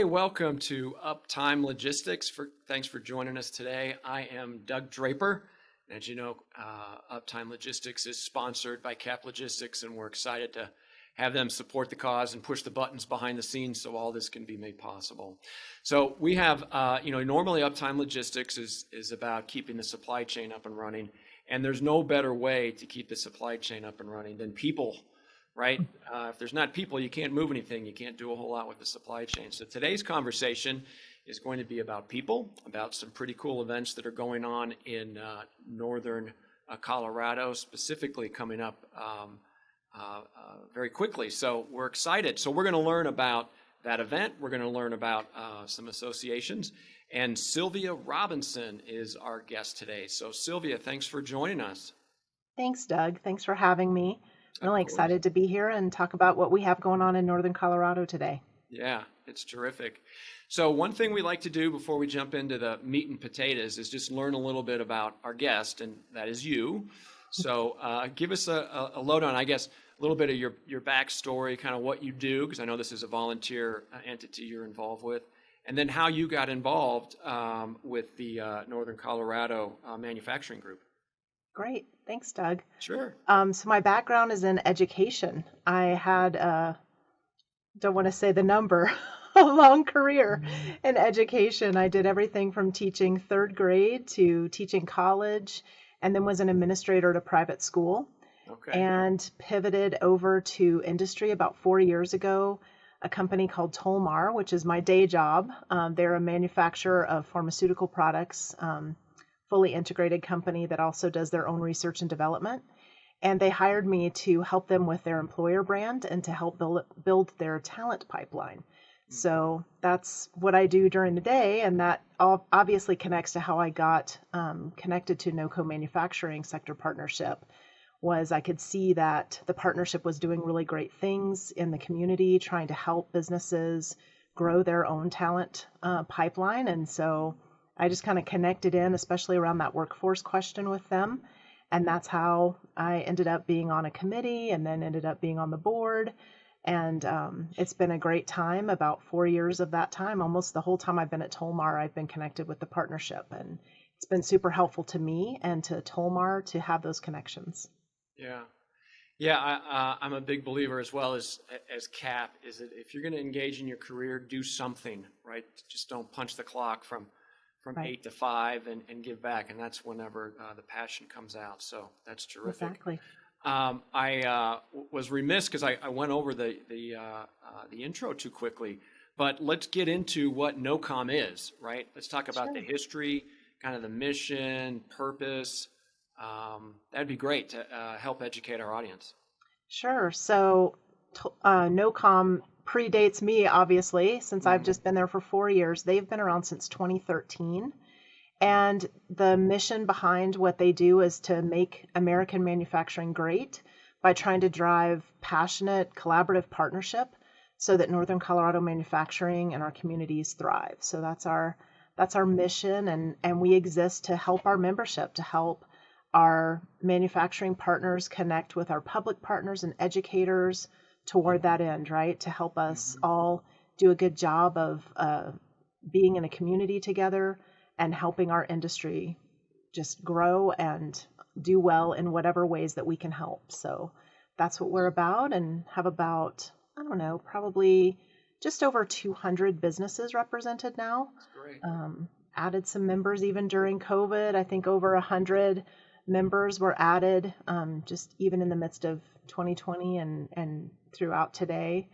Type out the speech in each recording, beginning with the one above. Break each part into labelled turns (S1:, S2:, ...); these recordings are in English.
S1: welcome to Uptime Logistics. Thanks for joining us today. I am Doug Draper. As you know, Uptime Logistics is sponsored by Cap Logistics, and we're excited to have them support the cause and push the buttons behind the scenes so all this can be made possible. So we have, normally Uptime Logistics is about keeping the supply chain up and running, and there's no better way to keep the supply chain up and running than people. Right? If there's not people, you can't move anything. You can't do a whole lot with the supply chain. So today's conversation is going to be about people, about some pretty cool events that are going on in northern Colorado, specifically coming up very quickly. So we're excited. So we're going to learn about that event. We're going to learn about some associations. And Sylvia Robinson is our guest today. So Sylvia, thanks for joining us.
S2: Thanks, Doug. Thanks for having me. I'm really excited to be here and talk about what we have going on in Northern Colorado today.
S1: Yeah, it's terrific. So one thing we like to do before we jump into the meat and potatoes is just learn a little bit about our guest, and that is you. So give us a lowdown, I guess, a little bit of your backstory, kind of what you do, because I know this is a volunteer entity you're involved with, and then how you got involved with the Northern Colorado Manufacturing Group.
S2: Great. Thanks, Doug.
S1: Sure.
S2: So my background is in education. I had, don't want to say the number, a long career in education. I did everything from teaching third grade to teaching college, and then was an administrator at a private school.
S1: Okay.
S2: And pivoted over to industry about 4 years ago, a company called Tolmar, which is my day job. They're a manufacturer of pharmaceutical products, fully integrated company that also does their own research and development. And they hired me to help them with their employer brand and to help build their talent pipeline. Mm-hmm. So that's what I do during the day. And that obviously connects to how I got connected to NOCO Manufacturing Sector Partnership. Was I could see that the partnership was doing really great things in the community, trying to help businesses grow their own talent pipeline. And so I just kind of connected in, especially around that workforce question with them. And that's how I ended up being on a committee and then ended up being on the board. And it's been a great time. About 4 years of that time, almost the whole time I've been at Tolmar, I've been connected with the partnership. And it's been super helpful to me and to Tolmar to have those connections.
S1: Yeah. Yeah, I'm a big believer as well as Cap, is that if you're going to engage in your career, do something, right? Just don't punch the clock from right. 8 to 5 and give back. And that's whenever the passion comes out. So that's terrific.
S2: Exactly.
S1: I was remiss because I went over the intro too quickly, but let's get into what NOCOM is, right? Let's talk about the history, kind of the mission, purpose. That'd be great to help educate our audience.
S2: Sure. So NOCOM predates me, obviously, since I've just been there for 4 years. They've been around since 2013. And the mission behind what they do is to make American manufacturing great by trying to drive passionate, collaborative partnership so that Northern Colorado manufacturing and our communities thrive. So that's our mission, and we exist to help our membership, to help our manufacturing partners connect with our public partners and educators toward that end, right? To help us all do a good job of being in a community together and helping our industry just grow and do well in whatever ways that we can help. So that's what we're about, and have about, I don't know, probably just over 200 businesses represented now.
S1: That's great.
S2: Added some members even during COVID. I think over 100 members were added just even in the midst of 2020 and throughout today.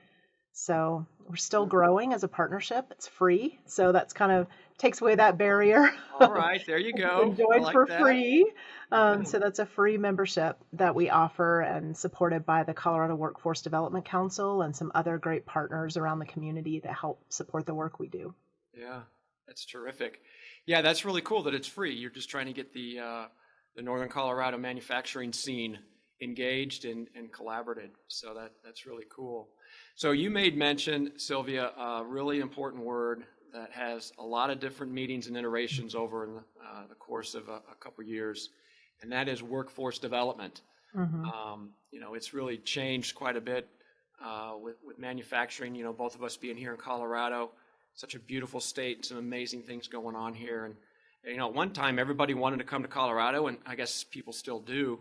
S2: So we're still growing as a partnership. It's free. So that's kind of takes away that barrier.
S1: All right, there you go.
S2: Join
S1: like
S2: for
S1: that.
S2: free. So that's a free membership that we offer, and supported by the Colorado Workforce Development Council and some other great partners around the community that help support the work we do.
S1: Yeah, that's terrific. Yeah, that's really cool that it's free. You're just trying to get the Northern Colorado manufacturing scene engaged and collaborated. So that's really cool. So you made mention, Sylvia, a really important word that has a lot of different meetings and iterations over in the course of a couple years, and that is workforce development. Mm-hmm. It's really changed quite a bit with manufacturing. Both of us being here in Colorado, such a beautiful state, some amazing things going on here. And, at one time everybody wanted to come to Colorado, and I guess people still do.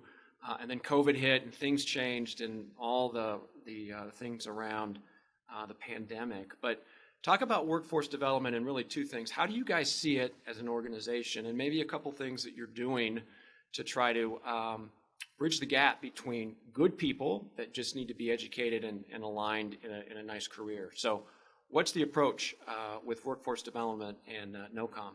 S1: And then COVID hit and things changed and all the things around the pandemic. But talk about workforce development and really two things. How do you guys see it as an organization, and maybe a couple things that you're doing to try to bridge the gap between good people that just need to be educated and aligned in a nice career? So what's the approach with workforce development and NOCOM?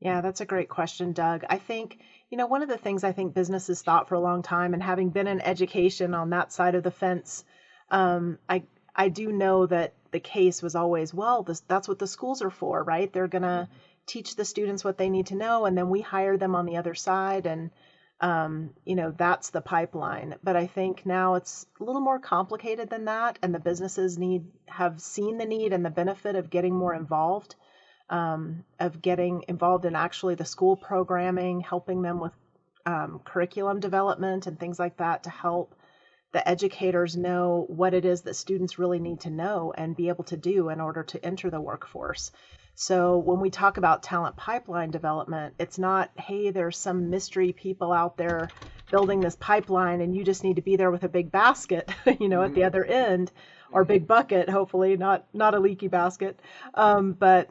S2: Yeah, that's a great question, Doug. I think, one of the things I think businesses thought for a long time, and having been in education on that side of the fence, I do know that the case was always, well, that's what the schools are for, right? They're going to teach the students what they need to know, and then we hire them on the other side, and that's the pipeline. But I think now it's a little more complicated than that, and the businesses have seen the need and the benefit of getting more involved. Of getting involved in actually the school programming, helping them with curriculum development and things like that to help the educators know what it is that students really need to know and be able to do in order to enter the workforce. So when we talk about talent pipeline development, it's not, hey, there's some mystery people out there building this pipeline and you just need to be there with a big basket, at the other end, or big bucket, hopefully not a leaky basket, but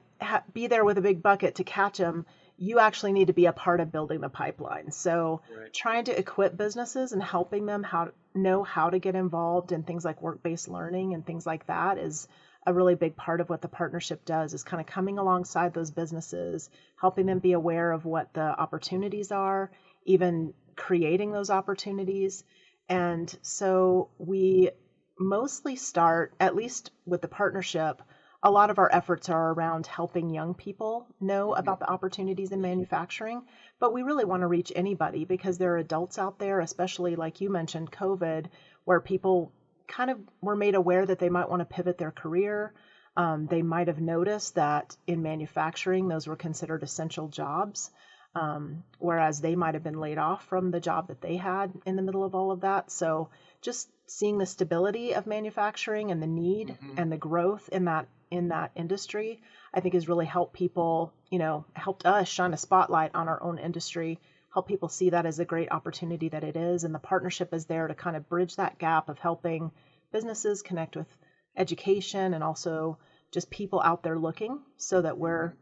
S2: be there with a big bucket to catch them. You actually need to be a part of building the pipeline. So trying to equip businesses and helping them know how to get involved in things like work-based learning and things like that is a really big part of what the partnership does, is kind of coming alongside those businesses, helping them be aware of what the opportunities are, even creating those opportunities. And so we mostly start, at least with the partnership, a lot of our efforts are around helping young people know about the opportunities in manufacturing, but we really want to reach anybody because there are adults out there, especially like you mentioned, COVID, where people kind of were made aware that they might want to pivot their career. They might have noticed that in manufacturing, those were considered essential jobs, whereas they might have been laid off from the job that they had in the middle of all of that. So just seeing the stability of manufacturing and the need and the growth in that industry, I think has really helped people, helped us shine a spotlight on our own industry, help people see that as a great opportunity that it is. And the partnership is there to kind of bridge that gap of helping businesses connect with education and also just people out there looking, so that we're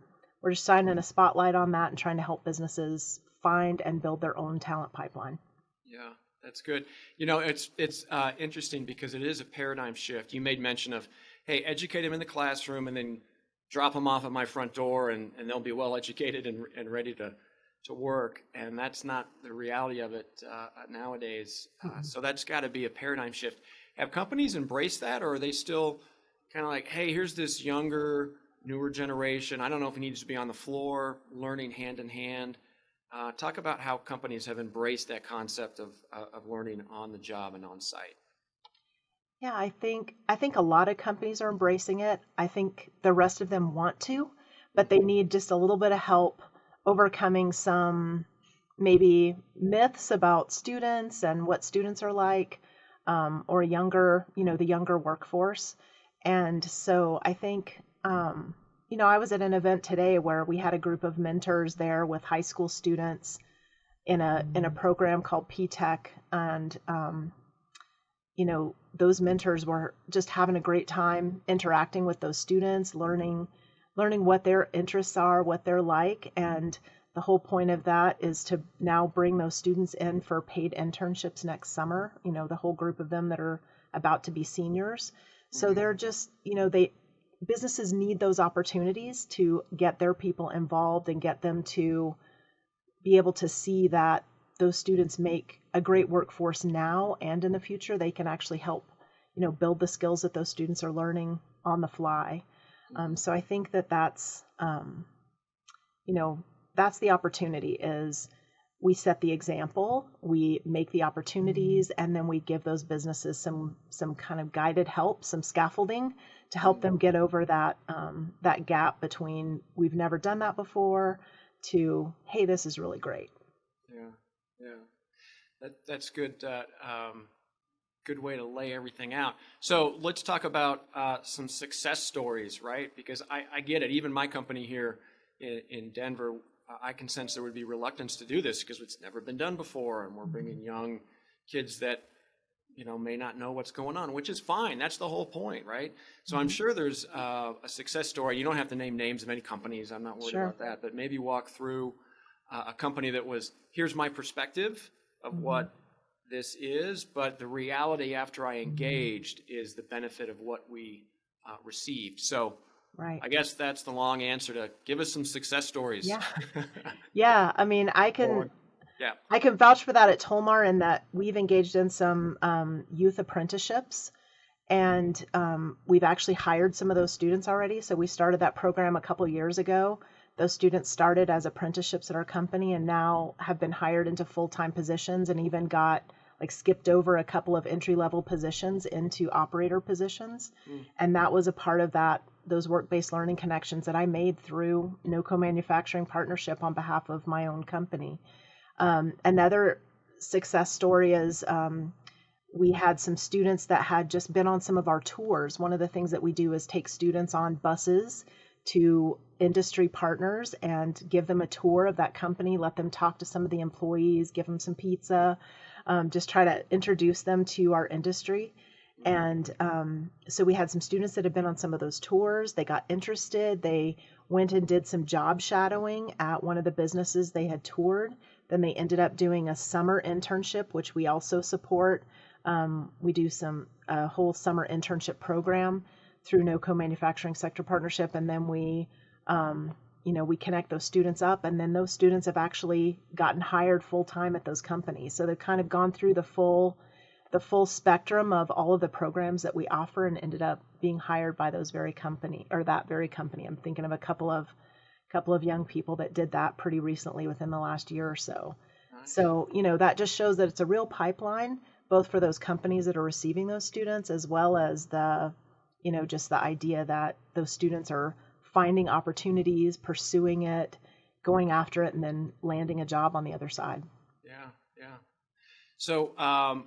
S2: just shining a spotlight on that and trying to help businesses find and build their own talent pipeline.
S1: Yeah, that's good. It's interesting because it is a paradigm shift. You made mention of, hey, educate them in the classroom and then drop them off at my front door and they'll be well educated and ready to work. And that's not the reality of it nowadays. So that's got to be a paradigm shift. Have companies embraced that, or are they still kind of like, hey, here's this younger, newer generation. I don't know if it needs to be on the floor, learning hand in hand. Talk about how companies have embraced that concept of learning on the job and on site.
S2: Yeah, I think a lot of companies are embracing it. I think the rest of them want to, but they need just a little bit of help overcoming some maybe myths about students and what students are like, or younger, the younger workforce. And so I think, I was at an event today where we had a group of mentors there with high school students in a program called P-Tech, and those mentors were just having a great time interacting with those students, learning what their interests are, what they're like. And the whole point of that is to now bring those students in for paid internships next summer, the whole group of them that are about to be seniors. So they're just, businesses need those opportunities to get their people involved and get them to be able to see that those students make a great workforce now and in the future. They can actually help, build the skills that those students are learning on the fly. So I think that's the opportunity, is we set the example, we make the opportunities, and then we give those businesses some kind of guided help, some scaffolding to help them get over that gap between we've never done that before to, hey, this is really great.
S1: Yeah. That's good. good way to lay everything out. So let's talk about some success stories, right? Because I get it. Even my company here in Denver, I can sense there would be reluctance to do this because it's never been done before, and we're bringing young kids that may not know what's going on, which is fine. That's the whole point, right? So I'm sure there's a success story. You don't have to name names of any companies. I'm not worried
S2: Sure.
S1: about that. But maybe walk through a company that was, here's my perspective of what this is, but the reality after I engaged is the benefit of what we received. So
S2: Right.
S1: I guess that's the long answer to give us some success stories.
S2: Yeah. Yeah. I mean, I
S1: Or-
S2: can
S1: yeah.
S2: I can vouch for that at Tolmar in that we've engaged in some youth apprenticeships, and we've actually hired some of those students already. So we started that program a couple years ago. Those students started as apprenticeships at our company and now have been hired into full-time positions, and even got skipped over a couple of entry-level positions into operator positions. And that was a part of those work-based learning connections that I made through NOCO manufacturing partnership on behalf of my own company. Another success story is we had some students that had just been on some of our tours. One of the things that we do is take students on buses to industry partners and give them a tour of that company, let them talk to some of the employees, give them some pizza, just try to introduce them to our industry. And so we had some students that had been on some of those tours. They got interested. They went and did some job shadowing at one of the businesses they had toured. Then they ended up doing a summer internship, which we also support. We do a whole summer internship program through NOCO Manufacturing Sector Partnership, and then we connect those students up, and then those students have actually gotten hired full time at those companies. So they've kind of gone through the full spectrum of all of the programs that we offer and ended up being hired by that very company. I'm thinking of a couple of young people that did that pretty recently within the last year or so.
S1: Nice.
S2: So, that just shows that it's a real pipeline, both for those companies that are receiving those students, as well as just the idea that those students are finding opportunities, pursuing it, going after it, and then landing a job on the other side.
S1: Yeah. So I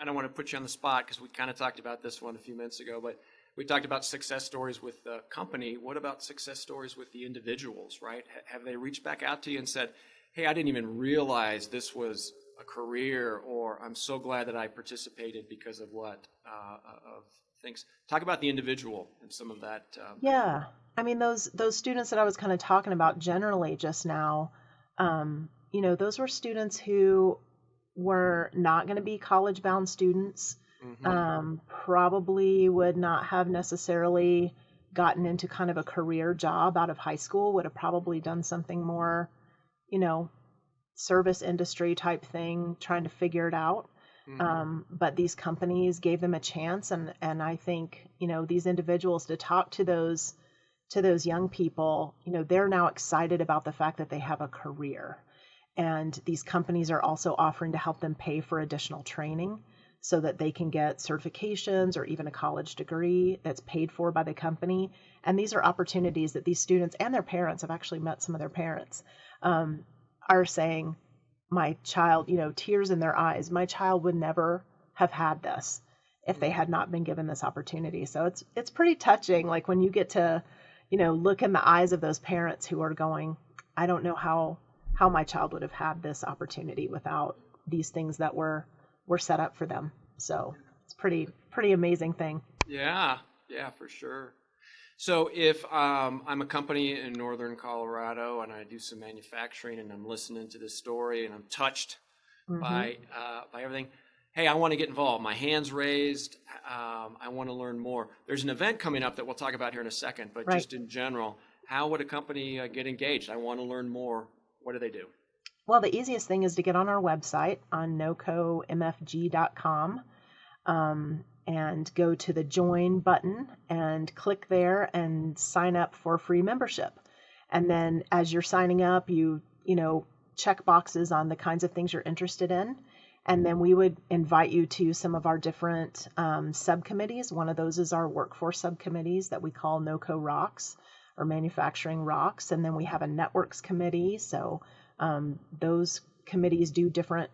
S1: don't want to put you on the spot because we kind of talked about this one a few minutes ago, but we talked about success stories with the company. What about success stories with the individuals, right? Have they reached back out to you and said, hey, I didn't even realize this was a career, or I'm so glad that I participated because of what, of things. Talk about the individual and some of that.
S2: Yeah. I mean, those students that I was kind of talking about generally just now, those were students who were not going to be college-bound students, probably would not have necessarily gotten into kind of a career job out of high school, would have probably done something more, service industry type thing, trying to figure it out. But these companies gave them a chance, and I think, these individuals, to talk to those young people, they're now excited about the fact that they have a career. And these companies are also offering to help them pay for additional training so that they can get certifications or even a college degree that's paid for by the company. And these are opportunities that these students and their parents, I've actually met some of their parents, are saying, my child, tears in their eyes, my child would never have had this if they had not been given this opportunity. So it's pretty touching, like when you get to, look in the eyes of those parents who are going, I don't know how my child would have had this opportunity without these things that were set up for them. So it's pretty amazing thing.
S1: Yeah, for sure. So if I'm a company in northern Colorado and I do some manufacturing and I'm listening to this story and I'm touched by everything, hey, I want to get involved. My hand's raised. I want to learn more. There's an event coming up that we'll talk about here in a second, but just in general, how would a company get engaged? I want to learn more. What do they do?
S2: Well, the easiest thing is to get on our website on NOCOMFG.com and go to the join button and click there and sign up for free membership. And then as you're signing up, you check boxes on the kinds of things you're interested in. And then we would invite you to some of our different subcommittees. One of those is our workforce subcommittees that we call NOCO Rocks, or Manufacturing Rocks. And then we have a networks committee. So those committees do different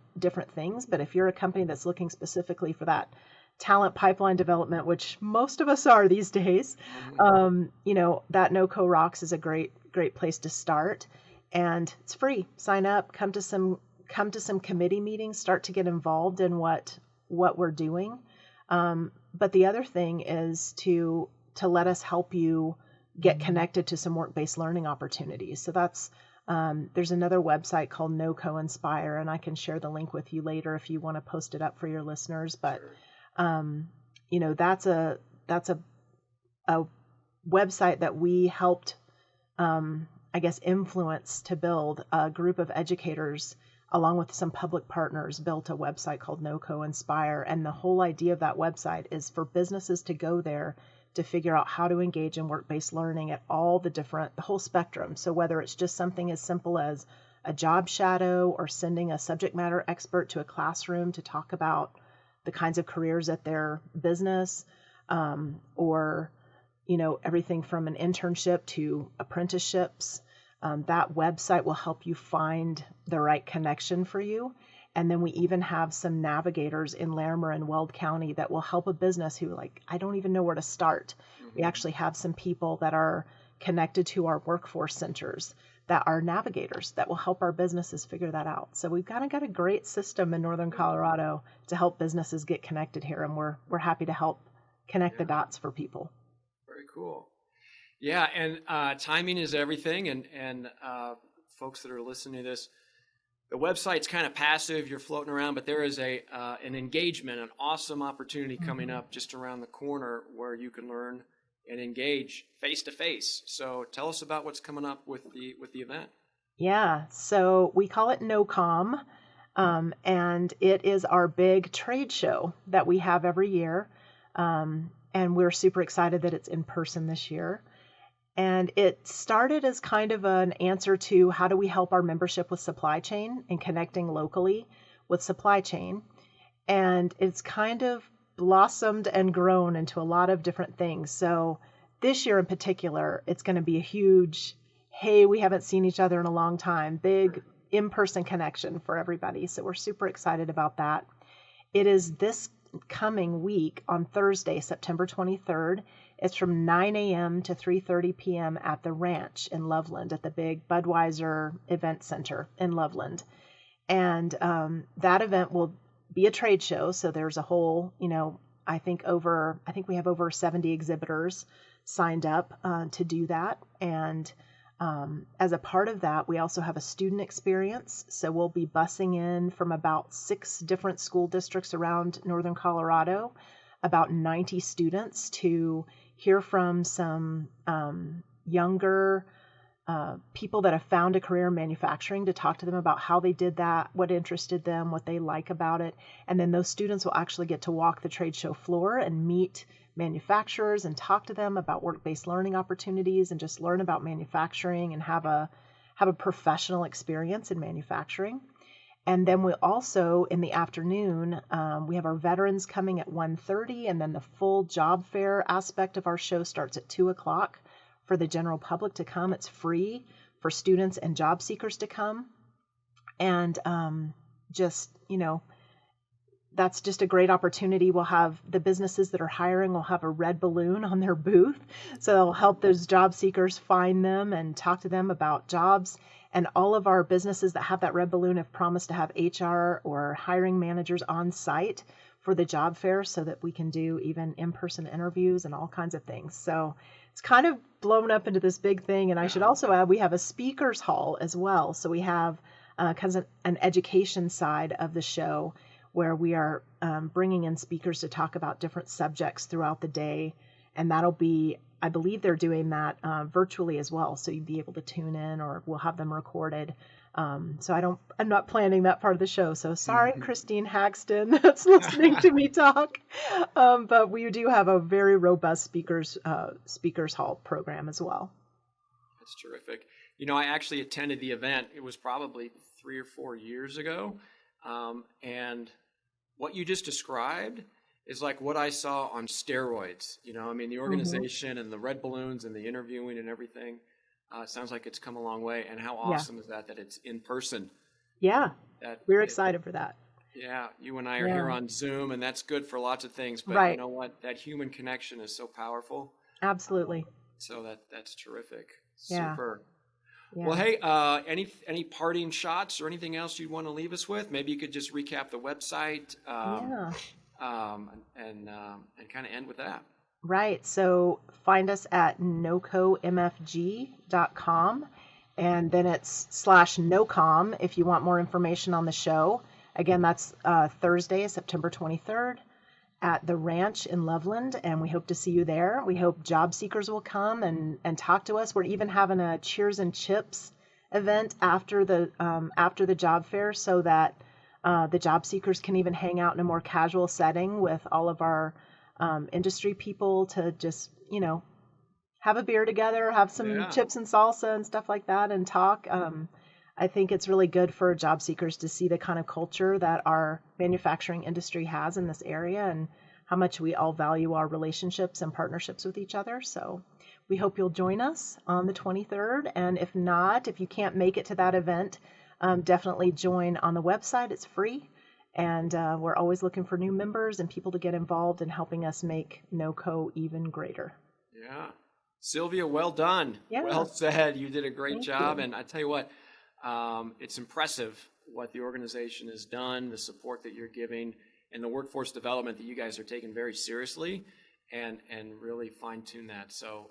S2: things. But if you're a company that's looking specifically for that talent pipeline development, which most of us are these days, that NOCO Rocks is a great place to start, and it's free. Sign up, come to some committee meetings, start to get involved in what we're doing. But the other thing is to let us help you get connected to some work-based learning opportunities. So that's there's another website called NOCO Inspire, and I can share the link with you later if you want to post it up for your listeners. But that's a website that we helped, influence to build. A group of educators, along with some public partners, built a website called NOCO Inspire. And the whole idea of that website is for businesses to go there to figure out how to engage in work-based learning at the whole spectrum. So whether it's just something as simple as a job shadow or sending a subject matter expert to a classroom to talk about the kinds of careers at their business, or everything from an internship to apprenticeships. That website will help you find the right connection for you. And then we even have some navigators in Larimer and Weld County that will help a business who, I don't even know where to start. We actually have some people that are connected to our workforce centers that are navigators that will help our businesses figure that out. So we've kind of got a great system in Northern Colorado to help businesses get connected here, and we're happy to help connect the dots for people.
S1: Very cool. Yeah, and timing is everything, and folks that are listening to this, the website's kind of passive, you're floating around, but there is an engagement, an awesome opportunity coming up just around the corner where you can learn and engage face-to-face. So tell us about what's coming up with the event.
S2: Yeah, so we call it NOCOM, and it is our big trade show that we have every year, and we're super excited that it's in person this year. And it started as kind of an answer to how do we help our membership with supply chain and connecting locally with supply chain. And it's kind of blossomed and grown into a lot of different things. So this year in particular, it's going to be a huge, hey, we haven't seen each other in a long time, big in-person connection for everybody. So we're super excited about that. It is this coming week on Thursday, September 23rd. It's from 9 a.m. to 3:30 p.m. at the ranch in Loveland, at the big Budweiser event center in Loveland. And that event will be a trade show. So there's a whole, I think we have over 70 exhibitors signed up to do that. And as a part of that, we also have a student experience. So we'll be busing in from about 6 different school districts around Northern Colorado, about 90 students, to hear from some younger people that have found a career in manufacturing, to talk to them about how they did that, what interested them, what they like about it. And then those students will actually get to walk the trade show floor and meet manufacturers and talk to them about work-based learning opportunities and just learn about manufacturing and have a professional experience in manufacturing. And then we also, in the afternoon, we have our veterans coming at 1:30, and then the full job fair aspect of our show starts at 2 o'clock for the general public to come. It's free for students and job seekers to come. And that's just a great opportunity. We'll have the businesses that are hiring will have a red balloon on their booth. So it'll help those job seekers find them and talk to them about jobs. And all of our businesses that have that red balloon have promised to have HR or hiring managers on site for the job fair so that we can do even in-person interviews and all kinds of things. So it's kind of blown up into this big thing. And I should also add, we have a speakers hall as well. So we have kind of an education side of the show where we are bringing in speakers to talk about different subjects throughout the day. And that'll be, I believe they're doing that virtually as well. So you'd be able to tune in, or we'll have them recorded. So I'm not planning that part of the show. So sorry, Christine Hagston, that's listening to me talk. But we do have a very robust speakers hall program as well.
S1: That's terrific. I actually attended the event. It was probably 3 or 4 years ago. And what you just described is like what I saw on steroids. The organization and the red balloons and the interviewing and everything. It sounds like it's come a long way. And how awesome is that it's in person?
S2: Yeah,
S1: That
S2: we're
S1: it,
S2: excited for that.
S1: yeah, you and I are here
S2: Yeah,
S1: on Zoom, and that's good for lots of things. But you
S2: right.
S1: know what? That human connection is so powerful.
S2: Absolutely.
S1: So that's terrific.
S2: Yeah,
S1: Super. Well,
S2: yeah.
S1: hey, any parting shots or anything else you'd want to leave us with? Maybe you could just recap the website
S2: Yeah.
S1: and kind of end with that.
S2: Right. So find us at nocomfg.com, and then it's /NOCOM if you want more information on the show. Again, that's Thursday, September 23rd at the ranch in Loveland, and we hope to see you there. We hope job seekers will come and talk to us. We're even having a Cheers and Chips event after the job fair, so that the job seekers can even hang out in a more casual setting with all of our industry people to just, have a beer together, have some
S1: Yeah.
S2: chips and salsa and stuff like that, and talk. I think it's really good for job seekers to see the kind of culture that our manufacturing industry has in this area and how much we all value our relationships and partnerships with each other. So we hope you'll join us on the 23rd. And if not, if you can't make it to that event, definitely join on the website. It's free. And we're always looking for new members and people to get involved in helping us make NOCO even greater.
S1: Yeah. Sylvia, well done.
S2: Yeah,
S1: Well said. You did a great
S2: thank
S1: job.
S2: you.
S1: And I tell you what, it's impressive what the organization has done, the support that you're giving, and the workforce development that you guys are taking very seriously and really fine tune that. So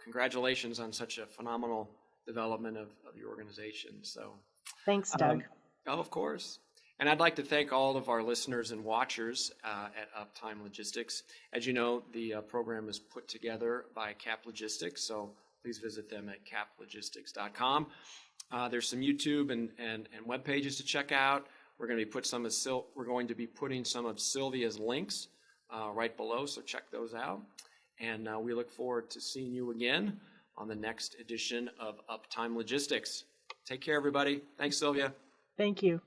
S1: congratulations on such a phenomenal development of your organization. So,
S2: Thanks, Doug.
S1: oh, of course. And I'd like to thank all of our listeners and watchers at Uptime Logistics. As you know, the program is put together by Cap Logistics, so please visit them at caplogistics.com. There's some YouTube and web pages to check out. We're going to be putting some of Sylvia's links right below, so check those out. And we look forward to seeing you again on the next edition of Uptime Logistics. Take care, everybody. Thanks, Sylvia.
S2: Thank you.